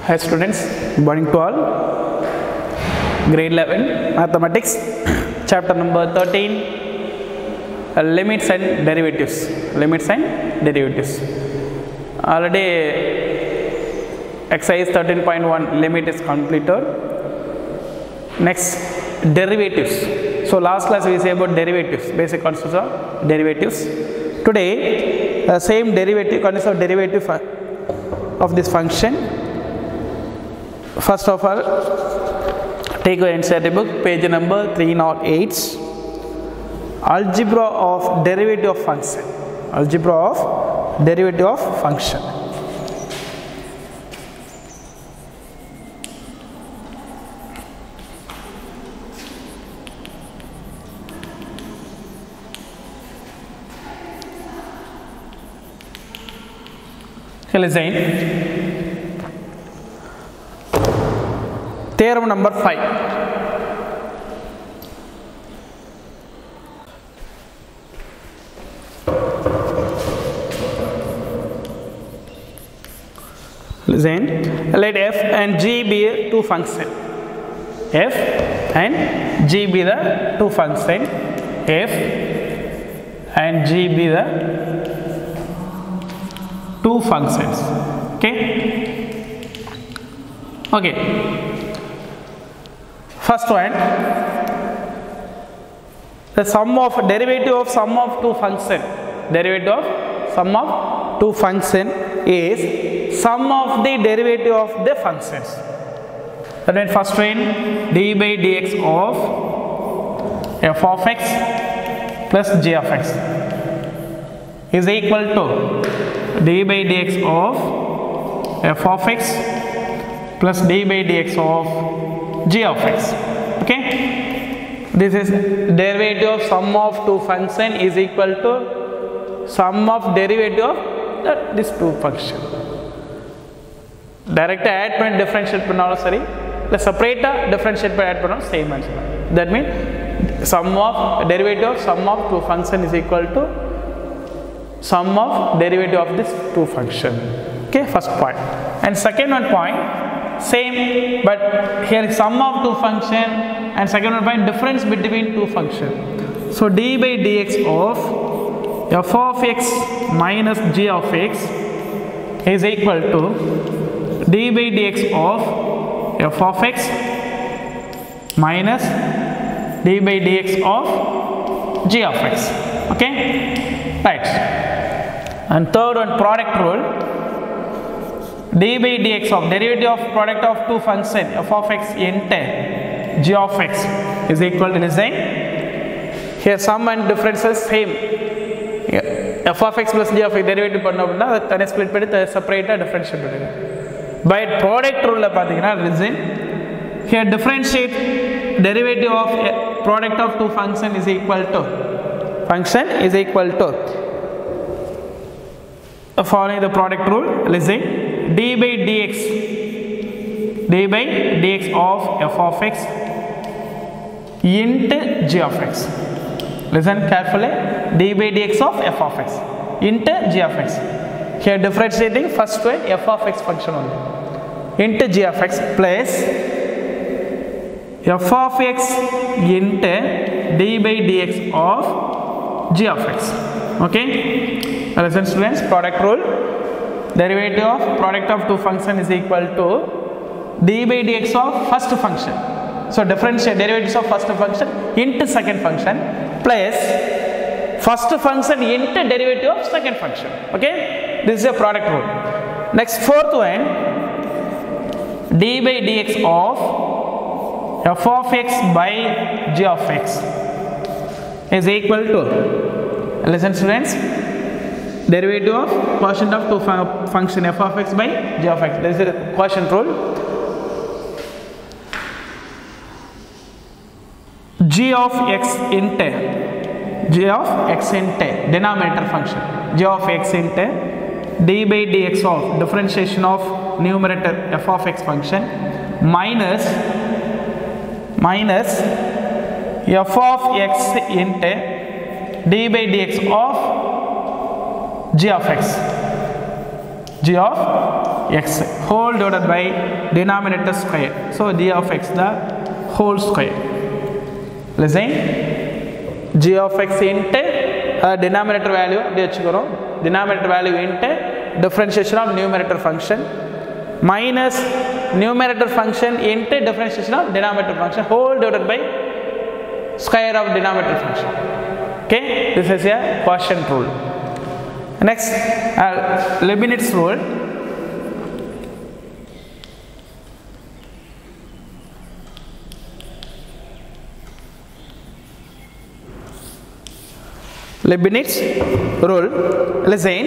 Hi students, good morning to all. Grade 11 Mathematics, chapter number 13, Limits and Derivatives. Limits and Derivatives. Already exercise 13.1 limit is completed. Next, derivatives. So last class we say about derivatives, basic concepts of derivatives. Today, same derivative, concept of derivative of this function. First of all, take your NCERT book, page number 308. Algebra of derivative of function. Algebra of derivative of function. Listen. Theorem number 5. Listen. Let f and g be two functions. F and g be the two functions. F and g be the two functions. Okay. First one, the sum of derivative of sum of two function. Derivative of sum of two function is sum of the derivative of the functions. That means first one, d by dx of f of x plus g of x is equal to d by dx of f of x plus d by dx of g of x. Okay, this is derivative of sum of two function is equal to sum of derivative of this two function. Direct add and differentiate panel sorry, the separate differentiate by add panel same answer. That means sum of derivative of sum of two function is equal to sum of derivative of this two function. Okay, first point. And second one point, same, but here is sum of two function, and second one point difference between two function. So d by dx of f of x minus g of x is equal to d by dx of f of x minus d by dx of g of x. Okay, right. And third one, product rule. D by dx of derivative of product of two function f of x into g of x is equal to design. Here sum and differences same. F of x plus g of x derivative panna that split பண்ணி separate differentiate பண்ணுங்க. By product rule la பாத்தீங்கன்னா design. Here differentiate derivative of product of two function is equal to following the product rule. Listen. d by dx of f of x into g of x. Listen carefully. d by dx of f of x into g of x. Here differentiating first one f of x function only into g of x plus f of x into d by dx of g of x. Okay, listen students, product rule. Derivative of product of two function is equal to d by dx of first function. So differentiate derivatives of first function into second function plus first function into derivative of second function. Okay, this is a product rule. Next, fourth one, d by dx of f of x by g of x is equal to, listen students, derivative of quotient of two function f of x by g of x. This is a quotient rule. g of x into denominator function g of x into d by dx of differentiation of numerator f of x function minus f of x into d by dx of g of x g of x whole divided by denominator square. So g of x the whole square. Listen, g of x into denominator value denominator value into differentiation of numerator function minus numerator function into differentiation of denominator function whole divided by square of denominator function. Okay, this is a quotient rule. Next, Leibniz rule. Leibniz rule. Listen.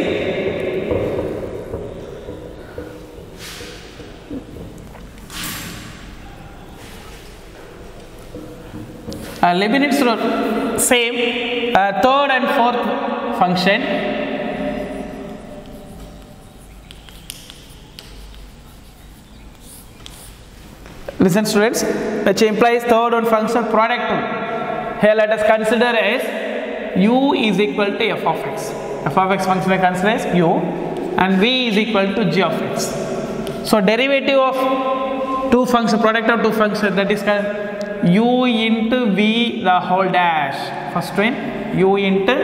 Leibniz rule, same third and fourth function. Listen students, which implies third one function product rule. Here let us consider as u is equal to f of x. F of x function I consider as u and v is equal to g of x. So derivative of two function, product of two function, that is u into v the whole dash. First one u into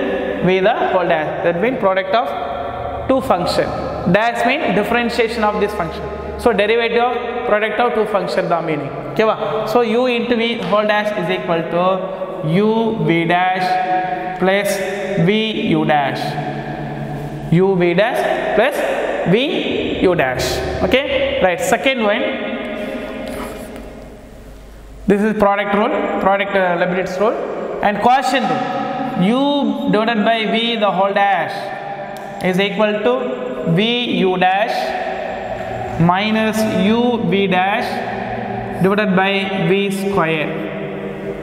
v the whole dash. That means product of two function. Dash means differentiation of this function. So derivative of product of two function the meaning. Okay, so u into v whole dash is equal to u v dash plus v u dash. U v dash plus v u dash. Okay, right. Second one. This is product rule, product Leibniz rule, and quotient rule. U divided by v the whole dash is equal to v u dash minus u v dash divided by v square.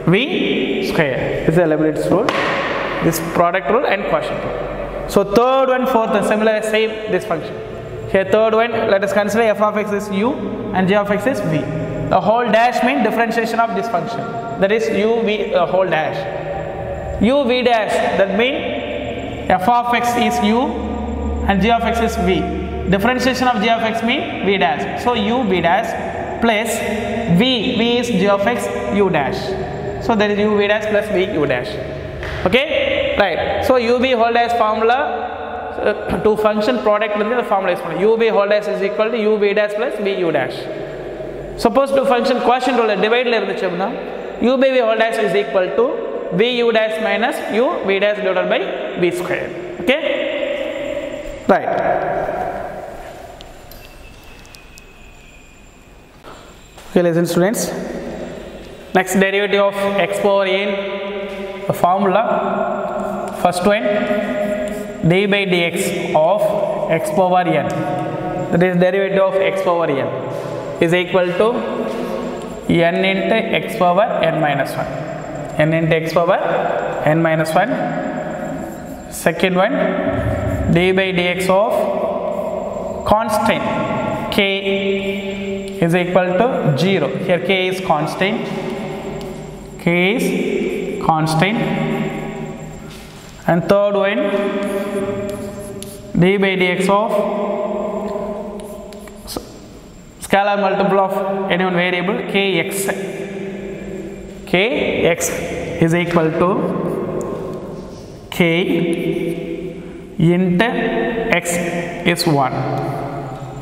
V square. This is the Leibniz rule. This product rule and quotient rule. So third one, fourth, and similar, same this function. Here third one, let us consider f of x is u and g of x is v. The whole dash means differentiation of this function. That is u v whole dash. U v dash, that means f of x is u and g of x is v. Differentiation of g of x means v dash. So u v dash plus v is g of x u dash. So there is u v dash plus v u dash. Okay, right. So u v whole dash formula to function product the formula is u v whole dash is equal to u v dash plus v u dash. Suppose to function quotient rule divide u by v whole dash is equal to v u dash minus u v dash divided by v square. Okay, right. Okay, listen students. Next, derivative of x power n, the formula. First one, d by dx of x power n, that is derivative of x power n, is equal to n into x power n minus 1. N into x power n minus 1. Second one, d by dx of constant k is equal to 0. Here k is constant. K is constant. And third one, d by dx of scalar multiple of any one variable kx. Kx is equal to k into x is 1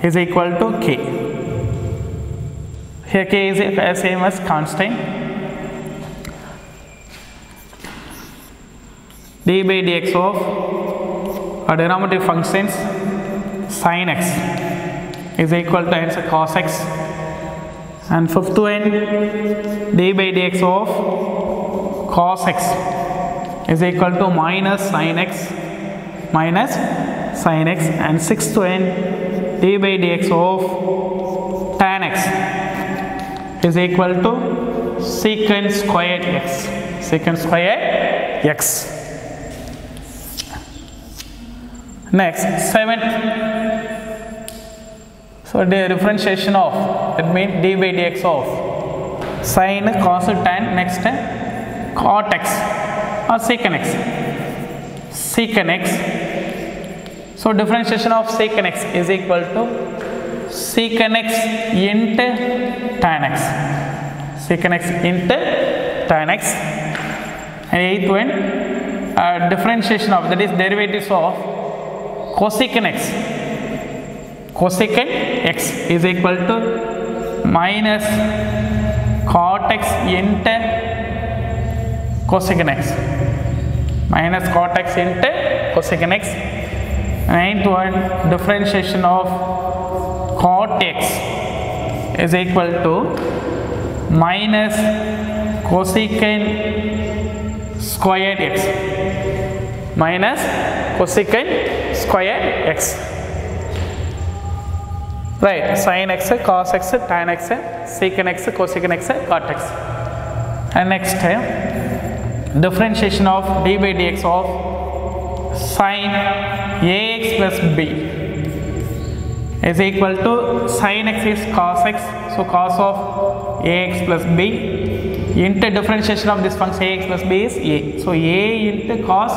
is equal to k. Here k is same as constant. D by dx of a denominative functions sin x is equal to answer cos x. And fifth one, d by dx of cos x is equal to minus sin x. And sixth one, d by dx of tan x is equal to secant squared x. Secant squared x. Next, seventh. So the differentiation of, that means d by dx of sin, cos, tan, next cot x or secant x. Secant x. So differentiation of secant x is equal to secant x into tan x. Secant x into tan x. And eighth one, differentiation of, that is derivatives of cosecant x. Cosecant x is equal to minus cot x into cosecant x. Minus cot x into cosecant x. Ninth one, differentiation of cot x is equal to minus cosecant squared x. Minus cosecant squared x. Right, sin x, cos x, tan x, secant x, cosecant x, cot x. And next, differentiation of d by dx of sin ax plus b is equal to sin x is cos x, so cos of ax plus b into differentiation of this function ax plus b is a, so a into cos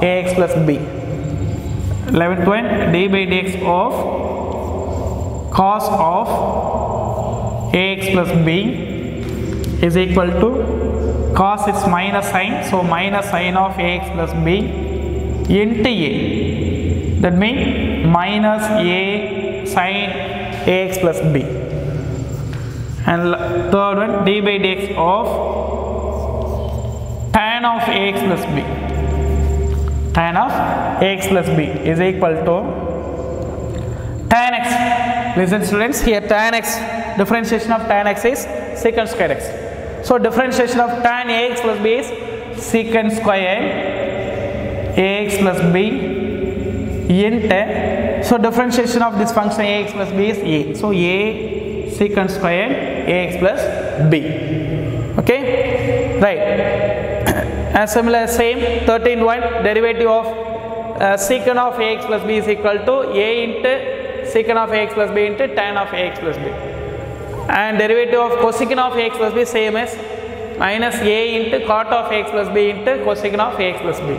ax plus b. 11th one, d by dx of cos of ax plus b is equal to cos is minus sin, so minus sin of ax plus b into a, that means minus a sin ax plus b. And third one, d by dx of tan of ax plus b. Tan of ax plus b is equal to tan x. Listen students, here tan x, differentiation of tan x is secant square x. So differentiation of tan ax plus b is secant square ax plus b into, so differentiation of this function ax plus b is a, so a secant square ax plus b. Okay, right. And similar same 13th one, derivative of secant of ax plus b is equal to a into secant of ax plus b into tan of ax plus b. And derivative of cosecant of ax plus b same as minus a into cot of ax plus b into cosecant of ax plus b.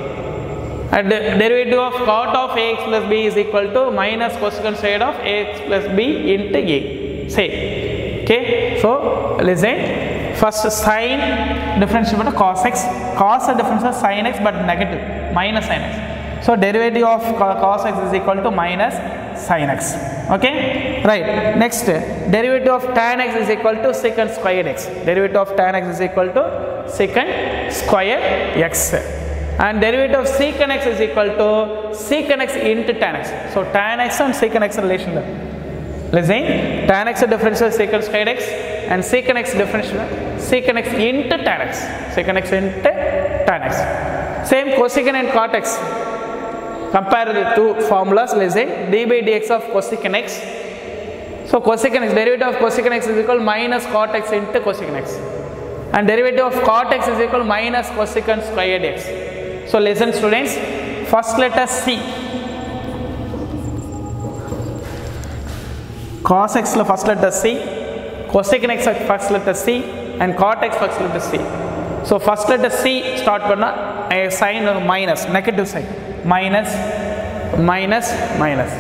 And the derivative of cot of ax plus b is equal to minus cosecant squared of ax plus b into a. Same. Okay. So listen. First sin differentiation of cos x. Cos a difference of sin x but negative. Minus sin x. So derivative of cos x is equal to minus sin x. Okay. Right. Next. Derivative of tan x is equal to secant squared x. Derivative of tan x is equal to secant squared x. And derivative of secant x is equal to secant x into tan x. So tan x and secant x relation. Listen, tan x differential secant squared x and secant x differential secant x into tan x. Secant x into tan x. Same cosecant and cot x. Compare the two formulas. Listen, d by dx of cosecant x. So cosecant x, derivative of cosecant x is equal to minus cot x into cosecant x. And derivative of cot x is equal to minus cosecant squared x. So listen students, first letter C. Cos x first letter C, cosecant x first letter C, and cot x first letter C. So first letter C start panna a sign minus, negative sign, minus, minus, minus.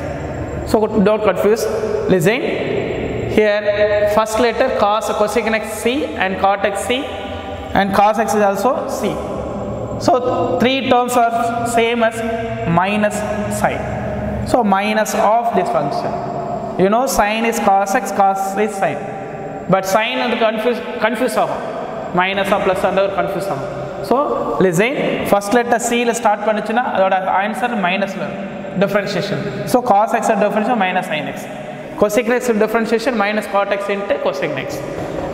So don't confuse. Listen, here first letter cosecant x C and cot x C, and cos x is also C. So three terms are same as minus sign. So minus of this function. You know sin is cos x, cos is sin. But sin and confuse minus or plus and confuse. So listen, first letter C will start pannichina, adoda answer minus differentiation. So cos x differentiation minus sin x. Cosecant x differentiation minus cot x into cosecant x.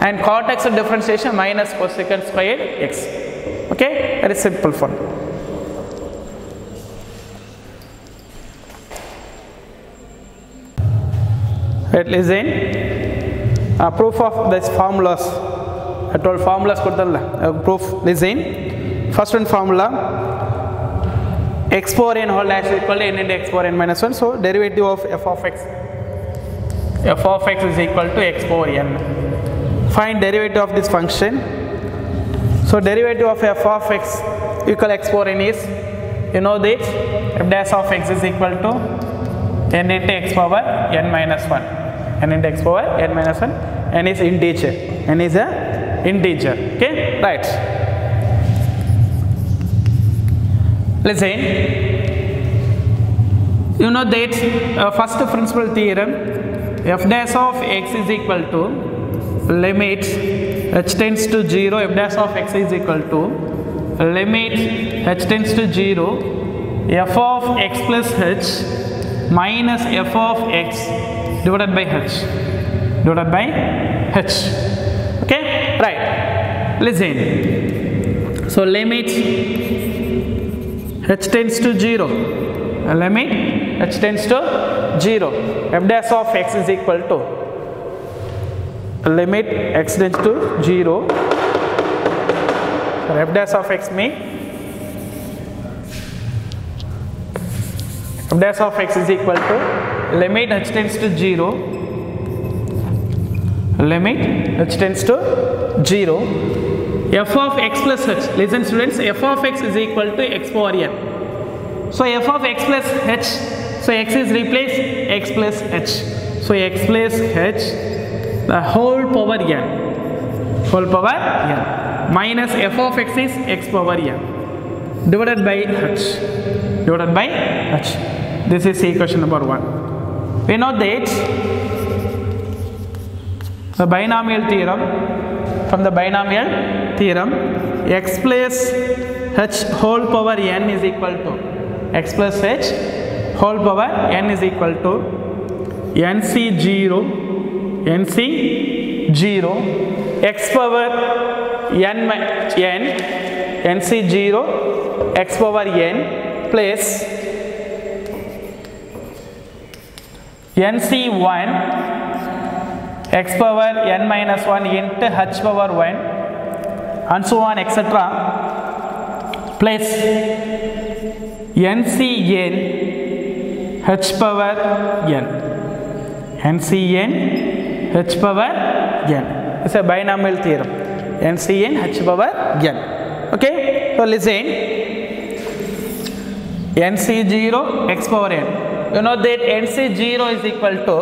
And cot x differentiation minus cosecant squared x. Okay, very simple fun. Right, listen. Proof of this formulas. I told formulas proof. Listen. First one formula, x power n whole dash is equal to n into x power n minus 1. So derivative of f of x. F of x is equal to x power n. Find derivative of this function. So derivative of f of x equal x power n is, you know this, f dash of x is equal to n into x power n minus 1. n into x power n minus 1. n is integer. n is a integer. Okay, right. Listen. You know that first principle theorem, f dash of x is equal to limit h tends to 0, f dash of x is equal to limit h tends to 0, f of x plus h minus f of x divided by h. Okay, right. Listen. So limit h tends to 0. Limit h tends to 0. F dash of x is equal to limit x tends to 0. So f dash of x means f dash of x is equal to limit h tends to 0. Limit h tends to 0. F of x plus h. Listen students, f of x is equal to x power n. So f of x plus h, so x is replaced x plus h. So x plus h, the whole power n, minus f of x is x power n divided by h. This is equation number 1. We know that the binomial theorem, from the binomial theorem, x plus h whole power n is equal to x plus h whole power n is equal to nc0 x power n nc0 x power n plus nc1 x power n minus 1 into h power 1 and so on etc. plus ncn h power n. ncn h power n. It's a binomial theorem. ncn h power n. Okay, so listen. nc0 x power n. You know that nc0 is equal to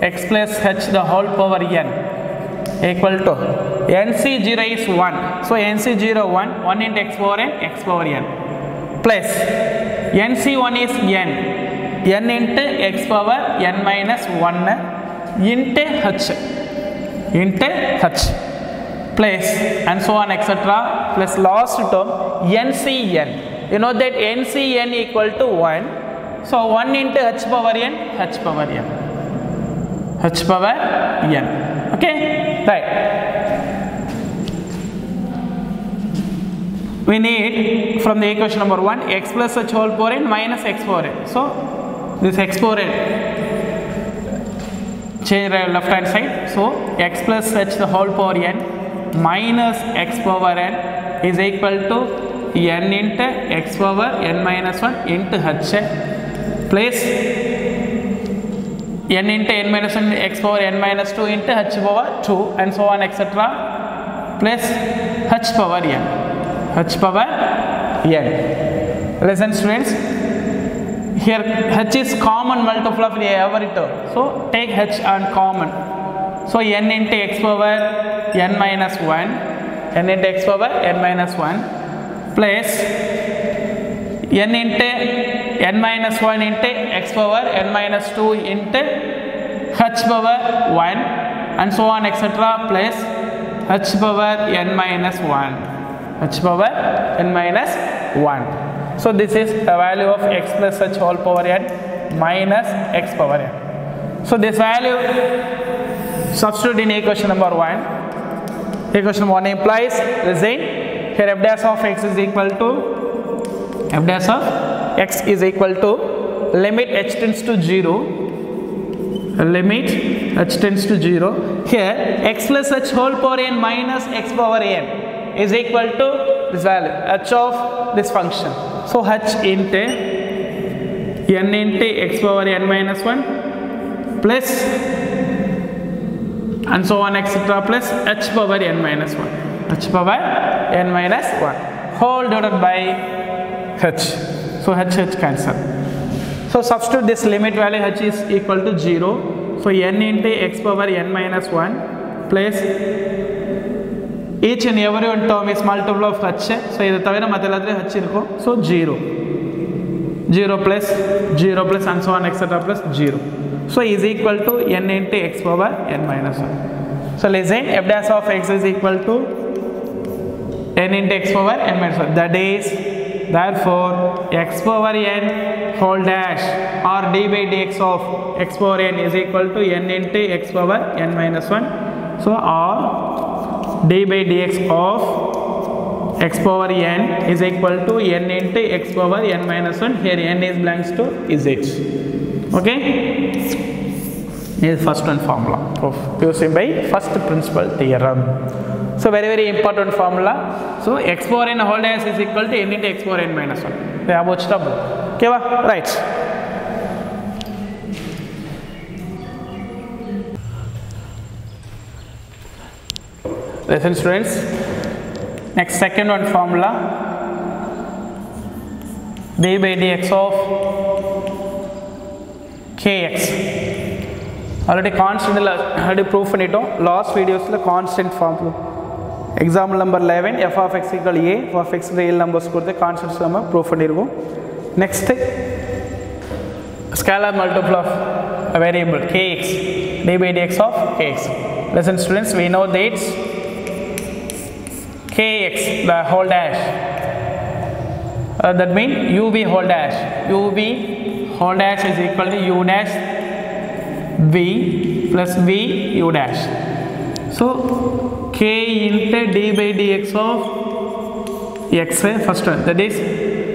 x plus h the whole power n equal to nc0 is 1. So nc0 1 into x power n plus nc1 is n into x power n minus 1 into h plus and so on etc. plus last term ncn. You know that ncn equal to 1. So 1 into h power n. Okay, right. We need from the equation number 1 x plus h whole power n minus x power n. So this x power n change left hand side. So x plus h the whole power n minus x power n is equal to n into x power n minus 1 into h plus n into n minus 1 x power n minus 2 into h power 2 and so on etc. plus h power n. Listen students, here h is common multiple of every term. So take h and common. So n into x power n minus 1 plus n into n minus 1 into x power n minus 2 into h power 1 and so on etc. plus h power n minus 1. So this is the value of x plus h whole power n minus x power n. So this value substitute in equation number 1. Equation 1 implies listen, here f dash of x is equal to limit h tends to 0. Limit h tends to 0. Here x plus h whole power n minus x power n is equal to this value h of this function. So h into n into x power n minus 1 plus and so on etc. plus h power n minus 1 whole divided by h. So h cancel. So So substitute this limit value h is equal to 0. So n into x power n minus 1 plus each and every one term is multiple of h. So idu thavira mathilladre h irko. So 0 plus and so on etc plus 0. So is equal to n into x power n minus 1. So listen, f dash of x is equal to n into x power n minus 1. That is, therefore x power n whole dash or d by dx of x power n is equal to n into x power n minus 1. So or d by dx of x power n is equal to n into x power n minus 1. Here n is belongs to z. Okay, this is first one formula of using by first principle theorem. So very important formula. So x power n whole dash is equal to n into x power n minus 1. Okay, right. Listen students, next second one formula, d by dx of kx. Already constant already proof pannittom last videos la constant formula. Example number 11, f of x equal a, f of x real numbers koduthe constants nama proof panniruvom. Next, scalar multiple of a variable kx, d by dx of kx. Listen students, we know that kx the whole dash, that means ub whole dash, ub whole dash is equal to u dash v plus v u dash. So k into d by dx of x, first one, that is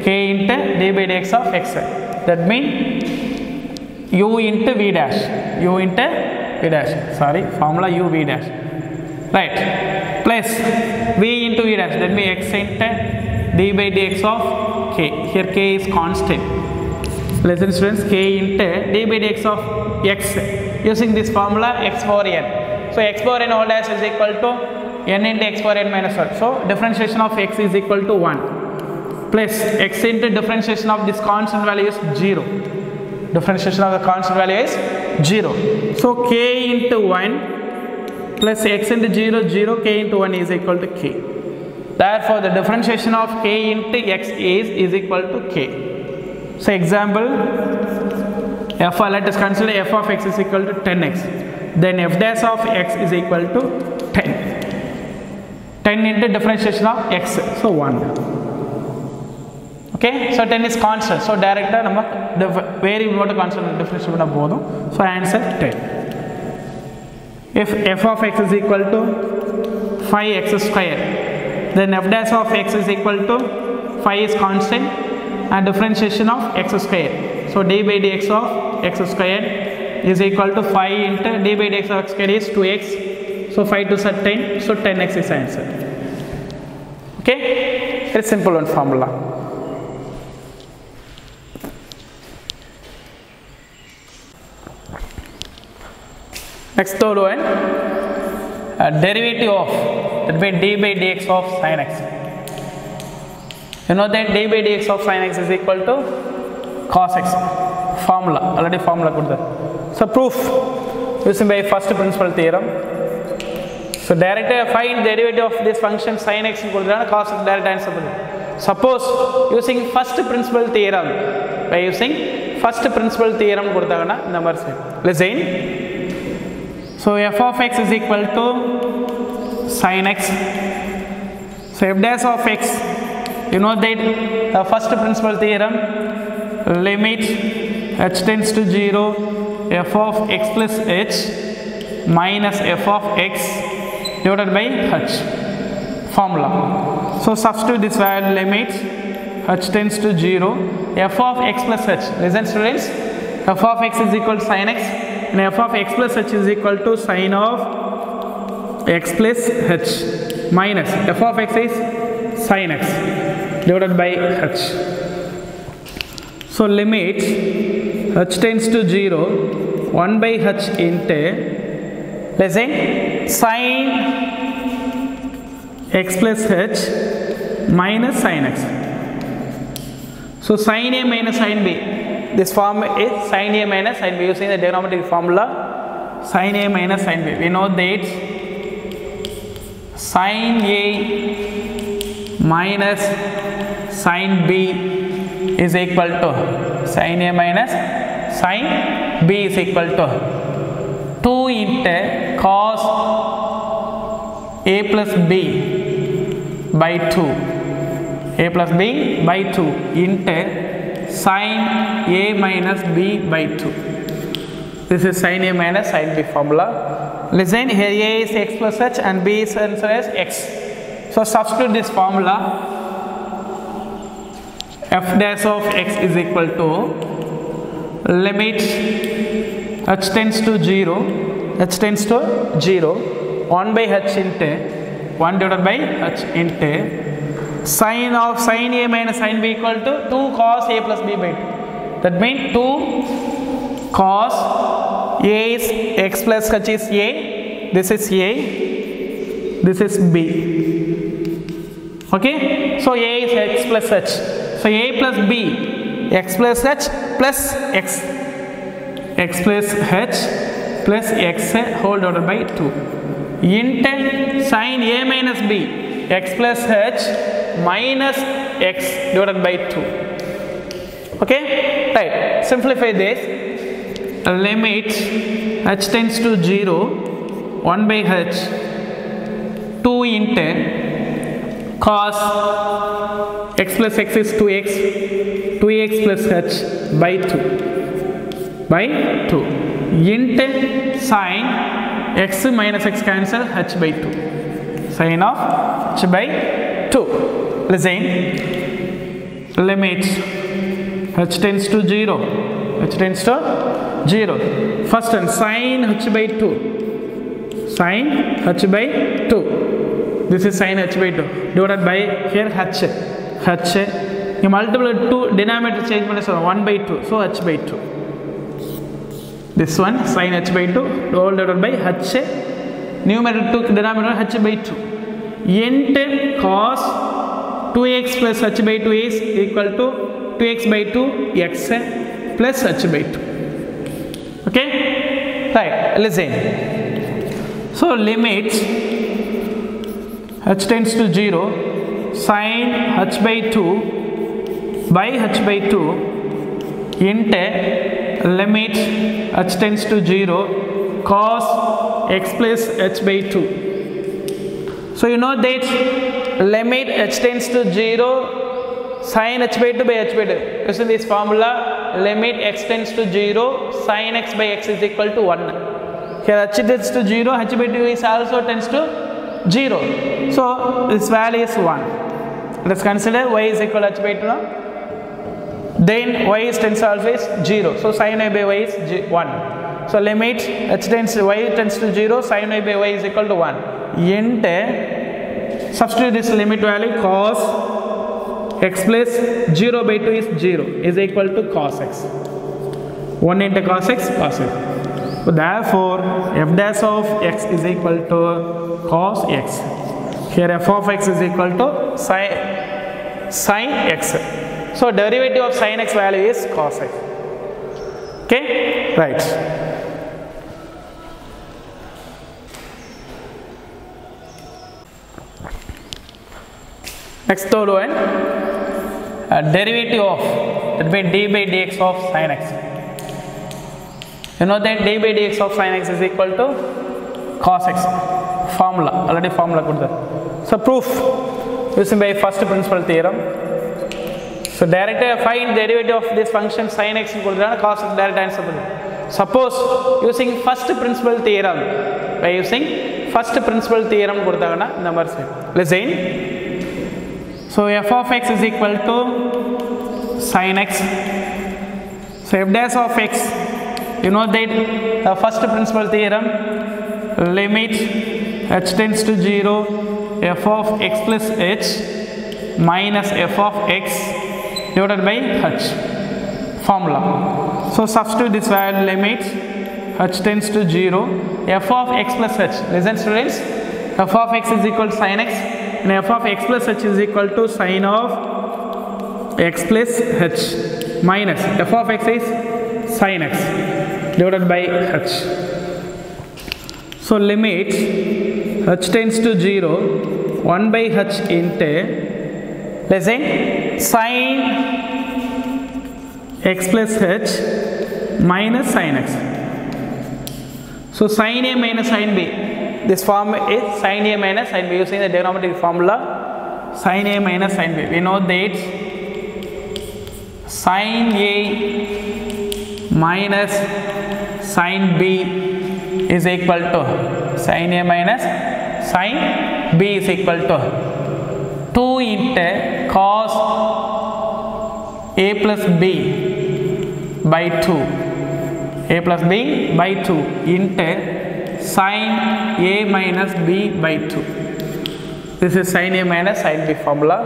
k into d by dx of x. That means u into v dash, u into v dash, sorry, formula u v dash, right, plus v into v dash, that means x into d by dx of k. Here k is constant. Listen students, k into d by dx of x using this formula x power n. So x power n whole dash is equal to n into x power n minus 1. So differentiation of x is equal to 1 plus x into differentiation of this constant value is 0. Differentiation of the constant value is 0. So k into 1 plus x into 0, 0, k into 1 is equal to k. Therefore the differentiation of k into x is equal to k. So example, let us consider f of x is equal to 10x. Then f dash of x is equal to 10. 10 into differentiation of x, so 1. Okay, so 10 is constant. So direct the variable constant differentiation. So answer 10. If f of x is equal to 5x square, then f dash of x is equal to 5 is constant and differentiation of x square. So d by dx of x square is equal to 5 into d by dx of x square is 2x. So 5 to 10, so 10x is answer. Okay, very simple one formula. Next third one, derivative of, that means d by dx of sin x. You know that d by dx of sin x is equal to cos x. Formula, already formula good there. So proof using by first principle theorem. So direct find derivative of this function sin x cos x direct answer. Suppose using first principle theorem, by using first principle theorem number listen. So f of x is equal to sin x. So f dash of x, you know that the first principle theorem, limit h tends to 0, f of x plus h minus f of x divided by h. Formula. So substitute this value, limit h tends to 0, f of x plus h. Listen students, f of x is equal to sin x and f of x plus h is equal to sin of x plus h minus f of x is sin x divided by h. So limit h tends to 0, 1 by h into, let's say, sin x plus h minus sin x. So sin a minus sin b, this form is sin A minus sin B using the trigonometric formula sin A minus sin B. We know that sin A minus sin B is equal to sin A minus sin B is equal to 2 into cos A plus B by 2, A plus B by 2 into sin A minus B by 2. This is sin A minus sin B formula. Listen, here A is x plus h and B is answer as x. So substitute this formula. F dash of x is equal to limit h tends to 0, 1 by h into 1 divided by h into sin of sin A minus sin B equal to 2 cos A plus B by 2. That means 2 cos A is x plus h is A, this is A, this is B. Okay, so A is x plus h. So A plus B, x plus h plus x, x plus h plus x whole divided by 2 into sin A minus B, x plus h minus x divided by 2. Okay, right, simplify this. Limit h tends to 0, 1 by h, 2 into cos x plus x is 2x, 2x plus h by 2 into sin x minus x cancel h by 2, sin of h by 2. Listen, limit h tends to 0, h tends to 0. First one sin h by 2, sin h by 2. This is sin h by 2 divided by here h. You multiply 2 denominator change 1 by 2, so h by 2. This one sin h by 2 all divided by h, numerator 2 denominator h by 2 into cos 2x plus h by 2 is equal to 2x by 2 x plus h by 2. Okay, right, listen. So limit h tends to 0, sin h by 2 by h by 2 into limit h tends to 0 cos x plus h by 2. So you know that limit h tends to 0 sin h by 2 by h by 2. Using this formula, limit x tends to 0 sin x by x is equal to 1. Here h tends to 0, h by 2 is also tends to 0. So this value is 1. Let's consider y is equal to h by 2 now. Then y is tends to always 0. So sin y by y is 1. So limit h tends to y tends to 0, sin y by y is equal to 1. Into substitute this limit value cos x plus 0 by 2 is 0 is equal to cos x. 1 into cos x, cos x. So therefore f dash of x is equal to cos x. Here f of x is equal to sin x. So derivative of sin x value is cos x. Okay, right. Next third one, derivative of, that means d by dx of sin x. You know that d by dx of sin x is equal to cos x. Formula, already formula good there. So proof using by first principle theorem. So direct find derivative of this function sin x equal to cos x, direct answer. Suppose using first principle theorem, by using first principle theorem number listen. So f of x is equal to sin x. So f dash of x, you know that the first principle theorem, limit h tends to 0, f of x plus h minus f of x divided by h. Formula. So substitute this value, limit h tends to 0, f of x plus h. Listen students, f of x is equal to sin x and f of x plus h is equal to sin of x plus h. minus f of x is sin x divided by h. So limit h tends to 0, 1 by h into, let's say, sin x plus h minus sin x. So sin a minus sin b. This form is sin a minus sin b using the trigonometric formula sin a minus sin b. We know that sin a minus sin b is equal to sin a minus sin b is equal to 2 into cos a plus b by 2, a plus b by 2 into sin a minus b by 2. This is sin a minus sin b formula.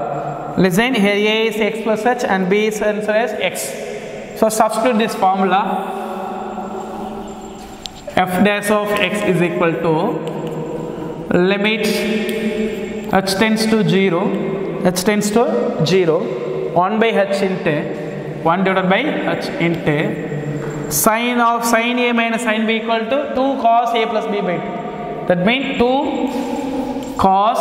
Listen, here a is x plus h and b is answer as x. So substitute this formula. F dash of x is equal to limit h tends to 0, 1 by h into 1 divided by h into sin of sin a minus sin b equal to 2 cos a plus b by 2. That means 2 cos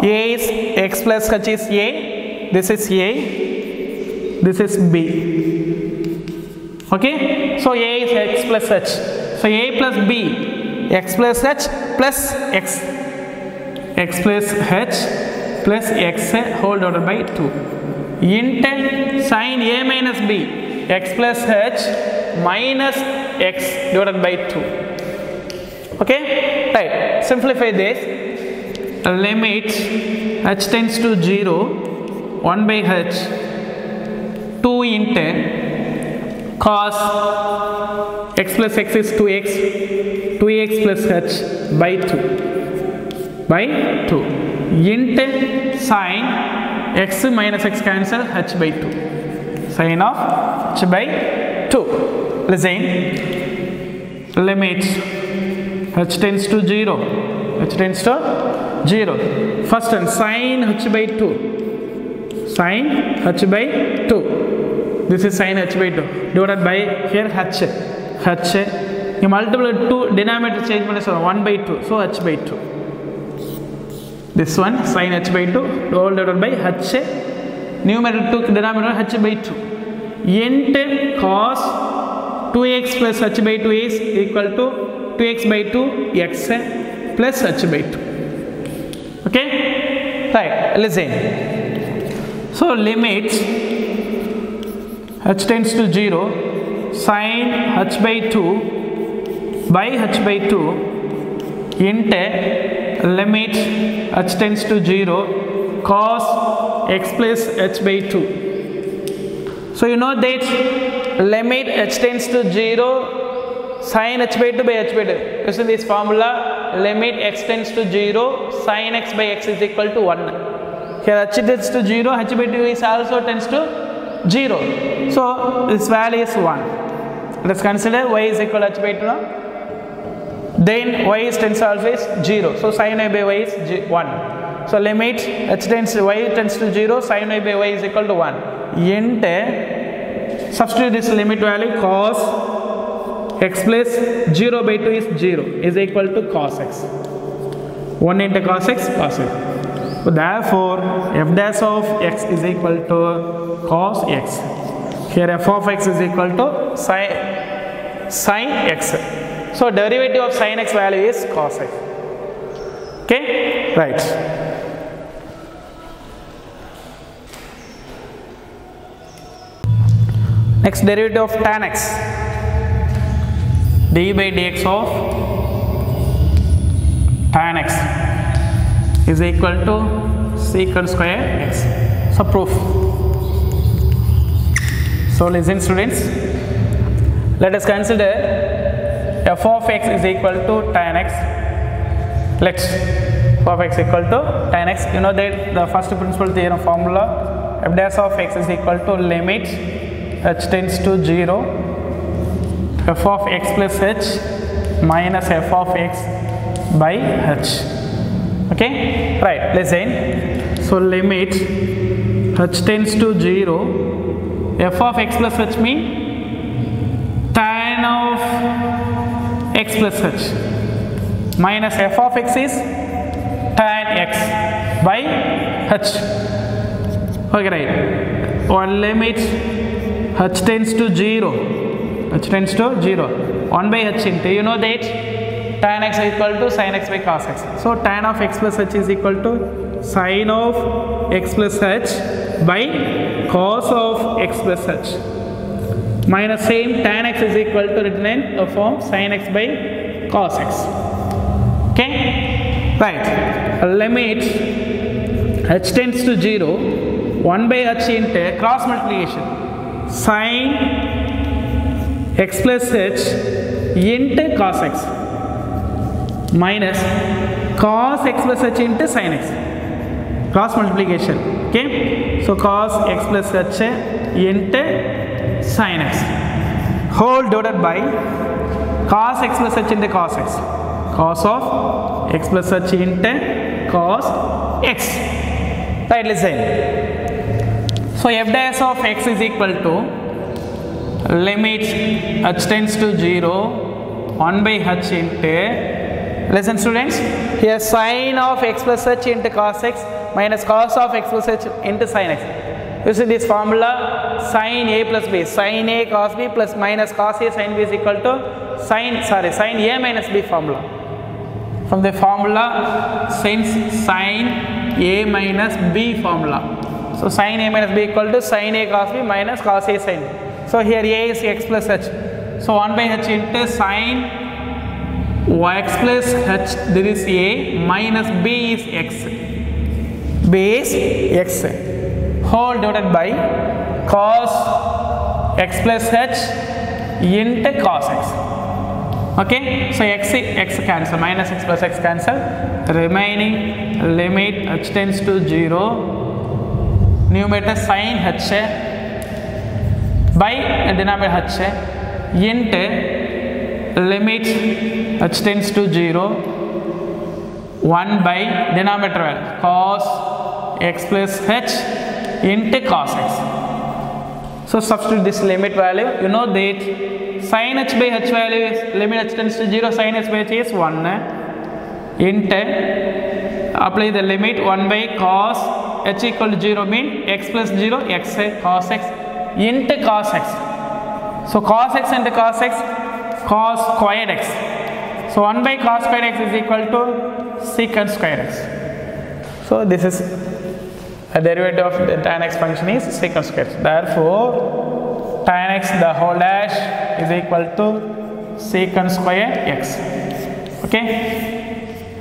a is x plus h is a, this is a, this is b. Okay, so a is x plus h. So a plus b, x plus h plus x, x plus h plus x whole divided by 2 into sin a minus b, x plus h minus x divided by 2. Okay, right, simplify this. Limit h tends to 0, 1 by h, 2 into cos x plus x is 2x, 2x plus h by 2 into sin x minus x cancel h by 2, sin of h by 2. Listen, limit h tends to 0, h tends to 0. First one sin h by 2, sin h by 2. This is sin h by 2 divided by here h. You multiply 2 denominator change 1 by 2, so h by 2. This one sin h by 2 all divided by h, numerator 2 denominator h by 2 into cos 2x plus h by 2 is equal to 2x by 2 x plus h by 2. Okay, right, listen. So limit h tends to 0, sin h by 2 by h by 2 into limit h tends to 0, cos x plus h by 2. So you know that limit h tends to 0, sin h by 2 by h by 2. Using this formula, limit x tends to 0, sin x by x is equal to 1. Here h tends to 0, h by 2 is also tends to 0. So this value is 1. Let's consider y is equal to h by 2 now. Then y is tends to alpha is 0. So sin y by y is 1. So limit h tends to y tends to 0, sin y by y is equal to 1. Into substitute this limit value, cos x plus 0 by 2 is 0 is equal to cos x. 1 into cos x, cos x. So therefore f dash of x is equal to cos x. Here f of x is equal to sin x. So derivative of sin x value is cos x. Okay, right. Next, derivative of tan x. d by dx of tan x is equal to secant square x. So proof. So listen students, let us consider f of x is equal to tan x. Let's f of x equal to tan x. You know that the first principle theorem formula, f dash of x is equal to limit h tends to 0, f of x plus h minus f of x by h. Okay, right, listen. So limit h tends to 0, f of x plus h mean tan of x plus h minus f of x is tan x by h. Okay, right. One limit h tends to 0. H tends to 0. 1 by h into, you know that tan x is equal to sin x by cos x. So tan of x plus h is equal to sin of x plus h by cos of x plus h minus same tan x is equal to written in the form sin x by cos x. Okay, right. Limit h tends to 0, 1 by h into cross multiplication sin x plus h into cos x minus cos x plus h into sin x, cross multiplication. Okay, so cos x plus h into sin x whole divided by cos x plus h into cos x, cos of x plus h into cos x. Right, listen. So f dash of x is equal to limit h tends to 0, 1 by h into, listen students, here sin of x plus h into cos x minus cos of x plus h into sin x. Using this formula, sin a plus b, sin a cos b plus minus cos a sin b is equal to sin a minus b formula. From the formula, since sin a minus b formula, so sin a minus b equal to sin a cos b minus cos a sin b. So here a is x plus h, so 1 by h into sin x plus h, this is a minus b is x, b is x whole divided by cos x plus h into cos x. Okay, so x cancel, minus x plus x cancel, remaining limit h tends to 0, numerator sin h by denominator h into limit h tends to 0, 1 by denominator value cos x plus h into cos x. So substitute this limit value. You know that sin h by h value is limit h tends to 0, sin h by h is 1 into, apply the limit 1 by cos h equal to 0 mean x plus 0 x cos x into cos x. So cos x into cos x, cos squared x. So 1 by cos squared x is equal to secant squared x. So this is a derivative of the tan x function is secant squared. Therefore tan x the whole dash is equal to secant square x. Okay,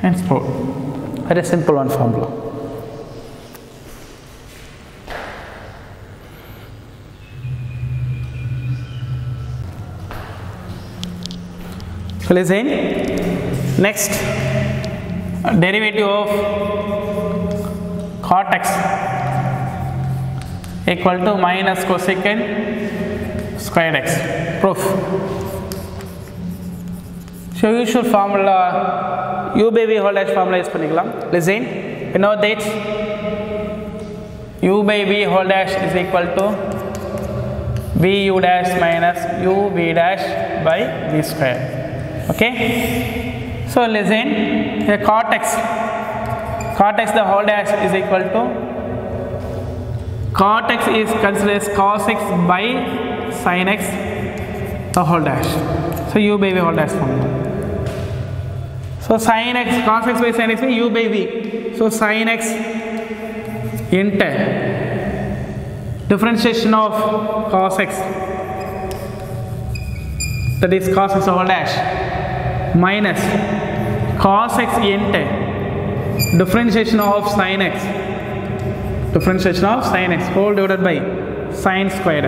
and very simple one formula. So listen, next derivative of cot x equal to minus cosecant squared x. Proof. So usual formula u by v whole dash formula use பண்ணிக்கலாம். Listen, you know that u by v whole dash is equal to v u dash minus u v dash by v square. Okay, so listen, here cot x the whole dash is equal to, cot x is considered as cos x by sin x the whole dash. So u by v whole dash formula. So sin x, cos x by sin x means u by v. So sin x into differentiation of cos x, that is cos x the whole dash, minus cos x into differentiation of sin x, whole divided by sin square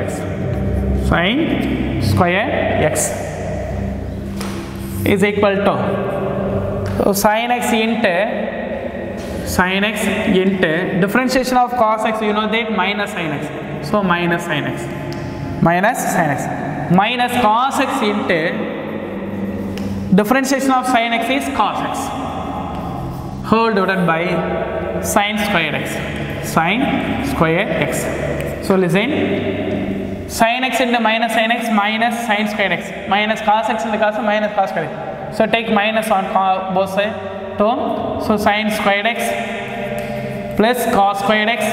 x, is equal to, so sin x into differentiation of cos x, you know that minus sin x, so minus sin x minus cos x into differentiation of sin x is cos x whole divided by sin square x. So listen, sin x into minus sin x minus sin squared x minus cos x into cos minus cos squared x. So take minus on both sides term. So sin squared x plus cos squared x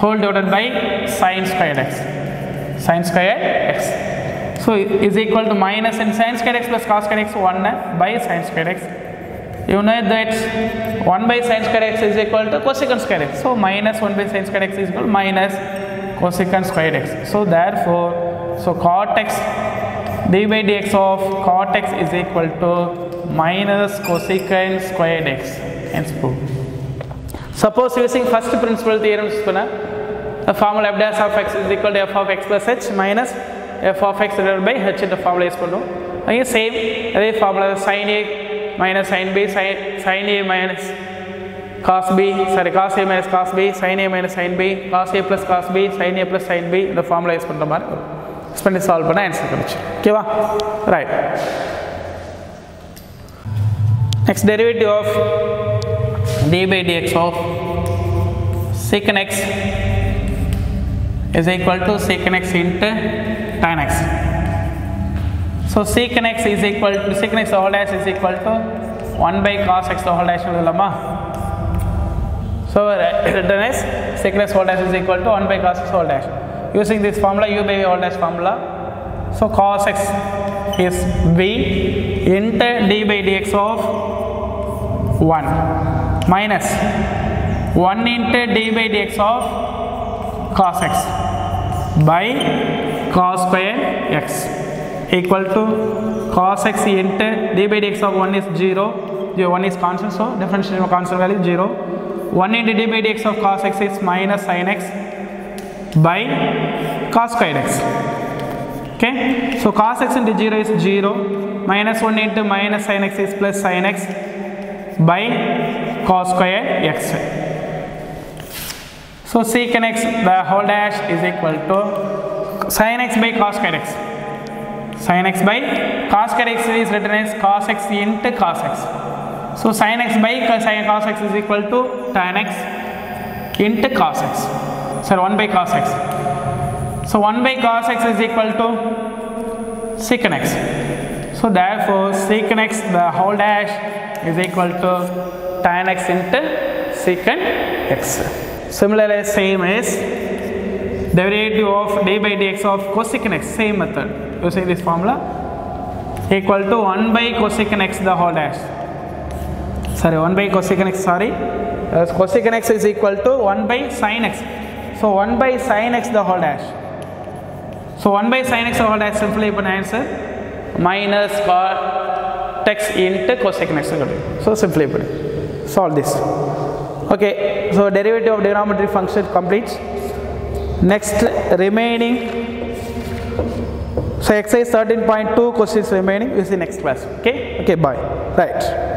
whole divided by sin squared x. Sin squared x. So is equal to minus in sin squared x plus cos squared x 1 by sin squared x. You know that 1 by sin squared x is equal to cosecant squared x. So minus 1 by sin squared x is equal to minus cosecant squared x. So therefore, so cot x d by dx of cot x is equal to minus cosecant squared x. Hence proved. Suppose using first principle theorem, the formula f dash of x is equal to f of x plus h minus f of x divided by h into formula use pannum. Again same adhe formula sin a minus sin b sin a minus cos b cos a minus cos b sin a minus sin b cos a plus cos b sin a plus sin b இந்த formula use பண்ற மாதிரி பண்ணி solve பண்ணா answer கிடைச்சிடும். ஓகேவா? Right. Next derivative of d by dx of secant x is equal to secant x into tan x. So secant x is equal to secant x the whole dash is equal to 1 by cos x the whole dash எழுதலாமா? So written as secant x whole dash is equal to 1 by cos x whole dash. Using this formula u by v whole dash formula. So cos x is v into d by dx of 1 minus 1 into d by dx of cos x by cos square x equal to cos x into d by dx of 1 is 0, 1 is constant, so differential constant value 0. 1 into d by dx of cos x is minus sin x by cos square x. Okay, so cos x into 0 is 0, minus 1 into minus sin x is plus sin x by cos square x. So secant x the whole dash is equal to sin x by cos square x. Sin x by cos square x is written as cos x into cos x. So sin x by sin cos x is equal to tan x into cos x. So 1 by cos x. So 1 by cos x is equal to secant x. So therefore secant x the whole dash is equal to tan x into secant x. Similarly, same as derivative of d by dx of cosecant x, same method using this formula equal to 1 by cosecant x the whole dash. Sorry, 1 by cosecant x, sorry. Cosecant x is equal to 1 by sin x. So 1 by sin x the whole dash. So 1 by sin x the whole dash simply put answer minus cot x into cosecant x. So simply put solve this. Okay, so derivative of denominator function completes. Next remaining, so exercise 13.2 questions remaining. We see next class. Okay, bye. Right.